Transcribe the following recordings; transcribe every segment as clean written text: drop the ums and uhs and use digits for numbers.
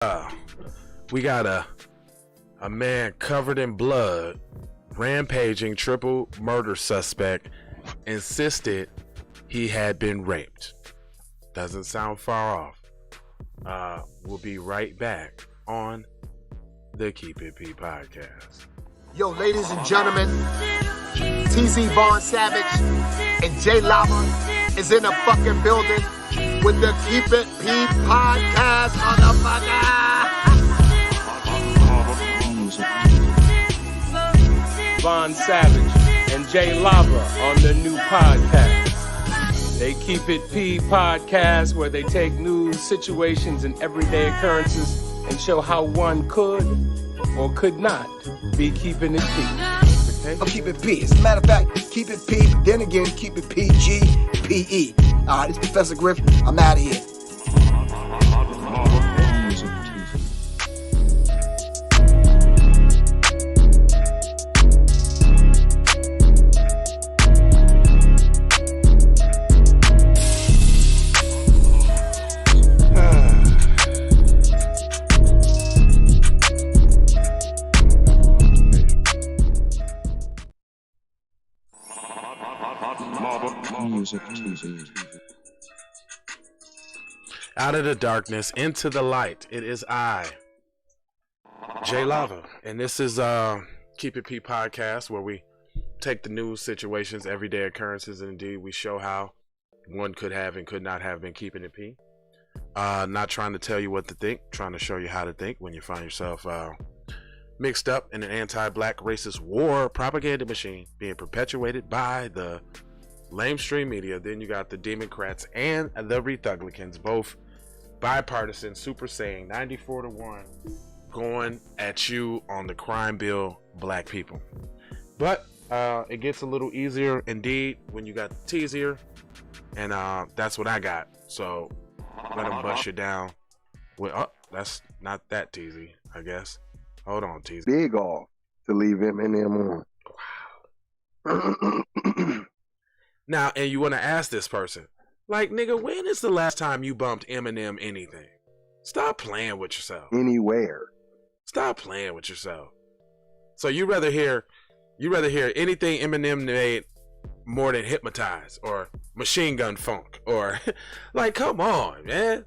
We got a man covered in blood, rampaging triple murder suspect, insisted he had been raped. Doesn't sound far off. We'll be right back on the Keep It P podcast. Yo, ladies and gentlemen, TZ Von Savage and J Lava is in the fucking building with the Keep It P podcast, motherfucker. Von Savage and J Lava on the new podcast. They Keep It P podcast, where they take news, situations, and everyday occurrences and show how one could or could not be keeping it P. I'll keep it P. As a matter of fact, keep it P, but then again, keep it PG, PE. This is Professor Griff. I'm out of here. Out of the darkness into the light, it is I, J Lava, and this is Keep It P podcast, where we take the news, situations, everyday occurrences, and indeed we show how one could have and could not have been keeping it P. Not trying to tell you what to think, trying to show you how to think when you find yourself mixed up in an anti-black racist war propaganda machine being perpetuated by the lamestream media. Then you got the Democrats and the Republicans, both bipartisan, super saying 94-1 going at you on the crime bill, black people. But it gets a little easier indeed when you got the teasier, and that's what I got. So let them bust you down with, that's not that teasy, I guess. Hold on, teasy. Big off to leave Eminem on. Now, and you want to ask this person, like, nigga, when is the last time you bumped Eminem anything? Stop playing with yourself. Anywhere. Stop playing with yourself. So you rather hear anything Eminem made more than Hypnotize or Machine Gun Funk or like, come on, man.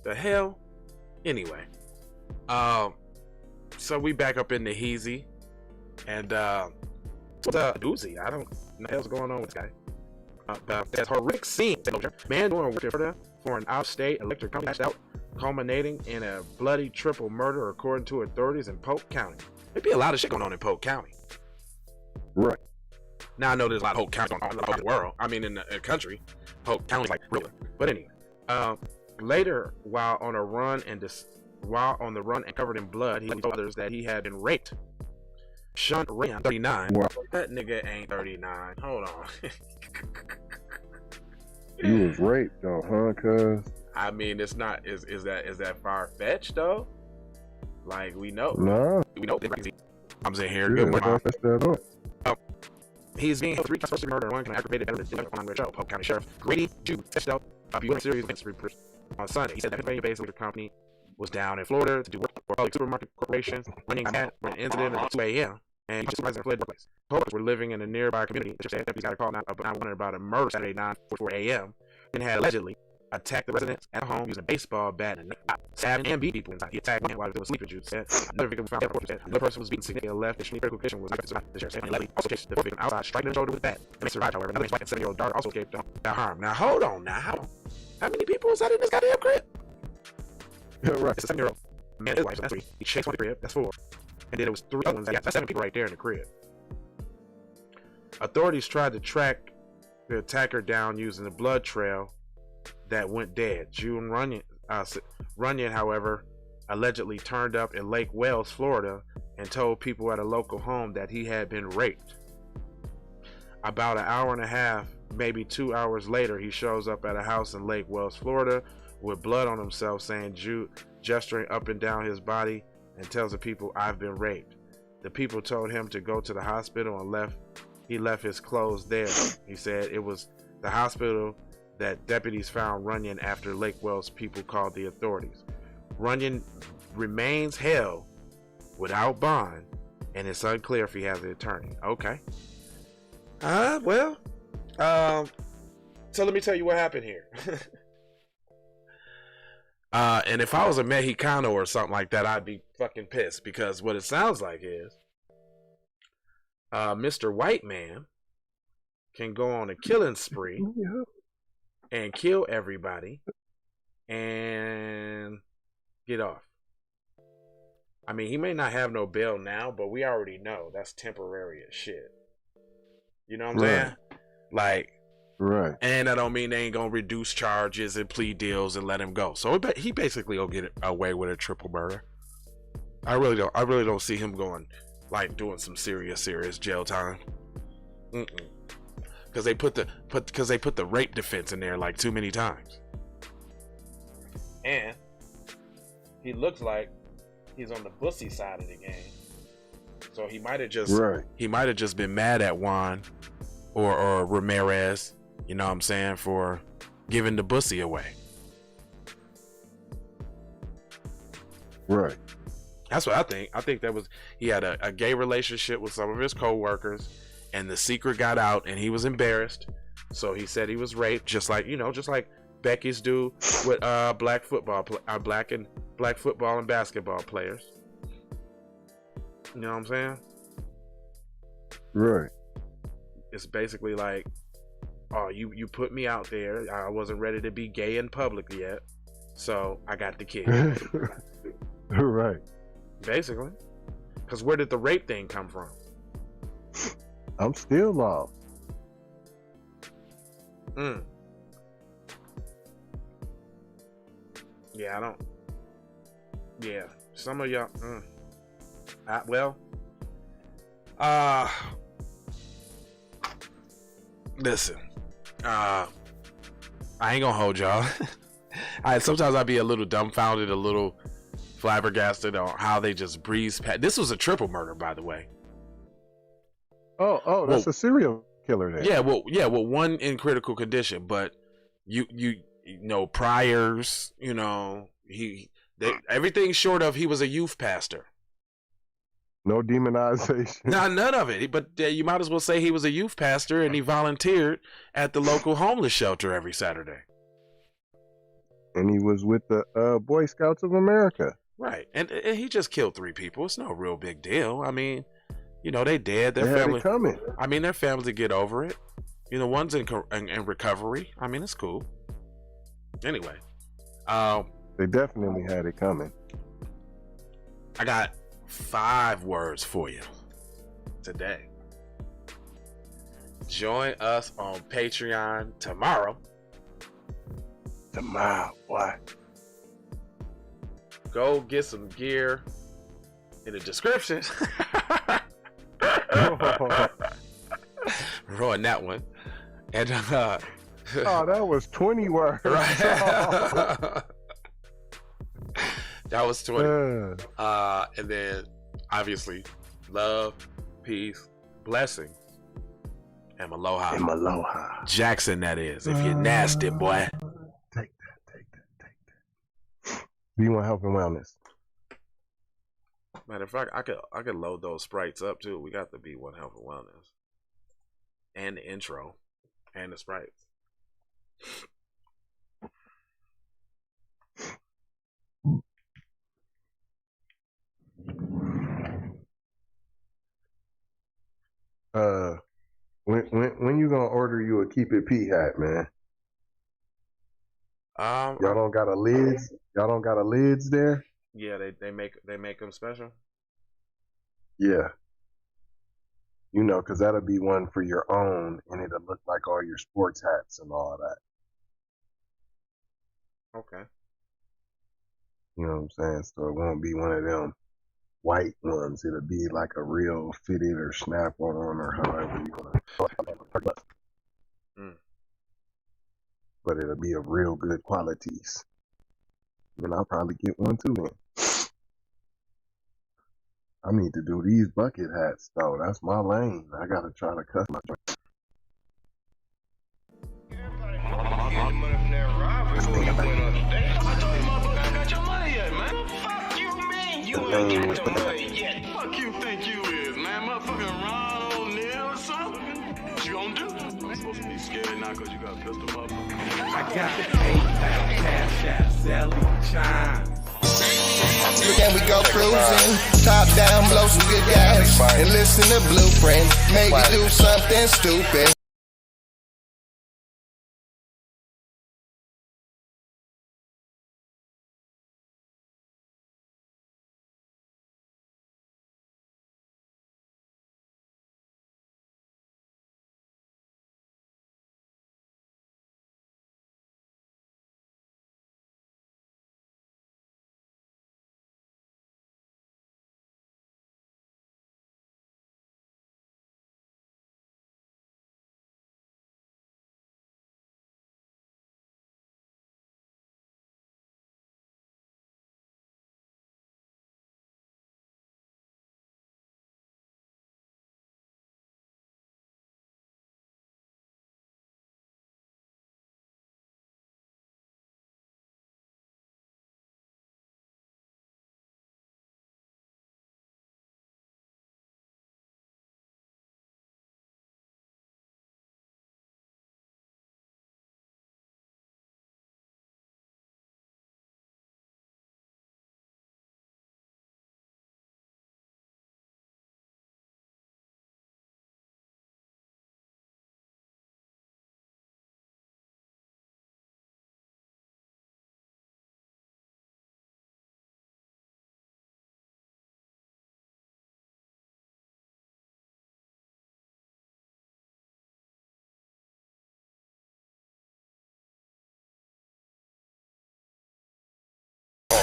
The hell? Anyway. So we back up in the Heezy and what's a doozy? I don't know what the hell's going on with this guy. That horrific scene. Man doing work for an out-state electric company out, culminating in a bloody triple murder, according to authorities in Polk County. There'd be a lot of shit going on in Polk County. Right. Now I know there's a lot of Polk County going on in the world. I mean, in the country, Polk County's like real. But anyway, later, while on the run and covered in blood, he told others that he had been raped. Sean Ram, 39. Wow. That nigga ain't 39. Hold on. You was raped though, huh, cuz? I mean, it's not. Is that far fetched though? Like, we know. No. We know. I'm in here. Good morning. He's being held 3 counts of murder and 1 count of aggravated battery on Rachel. Polk County Sheriff Grady Jew tested out a serious incident on Sunday. He said that Pennsylvania-based electric company was down in Florida to do work for public supermarket corporations, running an incident at 2 a.m. and he supervisor fled the workplace. Coworkers were living in a nearby community. The said deputies got a call about a murder Saturday 9:44 a.m. and had allegedly attacked the residents at home using a baseball bat and stabbing and beat people inside. He attacked one while they were sleeping. Jude said another victim was found dead. Another person was beaten significantly left. The critical condition was the sheriff said. And also chased the victim outside, striking the shoulder with a bat. And they survived, however. Another 7-year-old daughter also escaped without harm. Now hold on. How many people is that in this goddamn crib? Right. It's a 7-year-old man and his wife. So that's 3. He chased one in the crib. That's 4. And then it was 3 other ones. That's 7 people right there in the crib. Authorities tried to track the attacker down using a blood trail that went dead. June Runyon, however, allegedly turned up in Lake Wales, Florida, and told people at a local home that he had been raped. About an hour and a half, maybe 2 hours later, he shows up at a house in Lake Wales, Florida, with blood on himself, saying gesturing up and down his body, and tells the people, "I've been raped." The people told him to go to the hospital and he left his clothes there. He said it was the hospital that deputies found Runyon after Lake Wales people called the authorities. Runyon remains held without bond, and it's unclear if he has an attorney. Okay. Well, so let me tell you what happened here. And if I was a Mexicano or something like that, I'd be fucking pissed, because what it sounds like is Mr. White Man can go on a killing spree and kill everybody and get off. I mean, he may not have no bail now, but we already know that's temporary as shit. You know what I'm saying? Like, right. And I don't mean they ain't gonna reduce charges and plea deals and let him go. So he basically will get away with a triple murder. I really don't see him going, like, doing some serious jail time. Because they put the rape defense in there like too many times. And he looks like he's on the bussy side of the game. So he might have just been mad at Juan or Ramirez, you know what I'm saying, for giving the bussy away. Right. That's what I think. I think he had a gay relationship with some of his co-workers, and the secret got out, and he was embarrassed. So he said he was raped, just like Becky's do with black football and basketball players. You know what I'm saying? Right. It's basically like, oh, you put me out there. I wasn't ready to be gay in public yet, so I got the kid. Right. Basically. Because where did the rape thing come from? I'm still lost. Yeah, I don't. Yeah, some of y'all. Listen. I ain't gonna hold y'all. Sometimes I'd be a little dumbfounded, a little flabbergasted on how they just breeze past. This was a triple murder, by the way. Oh, that's a serial killer then. Yeah, well, one in critical condition, but you know, priors, you know, everything short of he was a youth pastor. No demonization. None of it. But you might as well say he was a youth pastor, and he volunteered at the local homeless shelter every Saturday. And he was with the Boy Scouts of America. Right, and he just killed 3 people. It's no real big deal. I mean, you know, they dead. Their They had family it coming. I mean, their families get over it. You know, one's in recovery. I mean, it's cool. Anyway, They definitely had it coming. I got 5 words for you today. Join us on Patreon tomorrow. What? Go get some gear in the description. Ruin that one. And oh, that was 20 words. Right. That was 20. And then obviously love, peace, blessings, and aloha. Jackson, that is. If you're nasty, boy. Take that. B1 Health and Wellness. Matter of fact, I could load those sprites up too. We got the B1 Health and Wellness, and the intro, and the sprites. When you gonna order you a Keep It P hat, man? Y'all don't got a lids. Y'all don't got a lids there. Yeah, they make them special. Yeah. You know, because that'll be one for your own, and it'll look like all your sports hats and all that. Okay. You know what I'm saying? So it won't be one of them white ones. It'll be like a real fitted or snap-on or however you want to. But it'll be of real good qualities. And I'll probably get one too then. I need to do these bucket hats though. That's my lane. I gotta try to customize. I told you motherfucker, I got your money yet, man. You ain't got the money yet. Fuck you think you is, man? Motherfucking Ron O'Neal or something? What you gonna do? You ain't supposed to be scared now because you got a pistol, motherfucker. I got the PayPal, Cash App, Zelly, Chime. Then we go cruising, top down, blow some good gas, and listen to Blueprint, maybe do something stupid.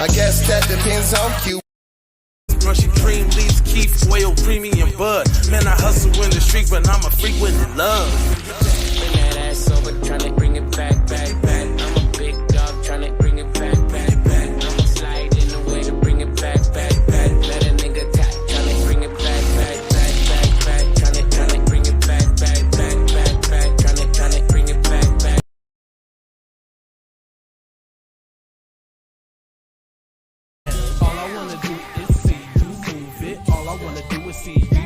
I guess that depends on you. Brushy cream leaves, Keith, whale, premium bud. Man, I hustle in the street, but I'm a freak with the love. Bring that ass over, tryna bring it back. I'm a big dog, tryna bring it back. I'ma slide in the way to bring it back. Let a nigga tap, tryna bring it back. Tryna bring it back. Tryna bring it back. All I wanna do is see you move it. All I wanna do is see you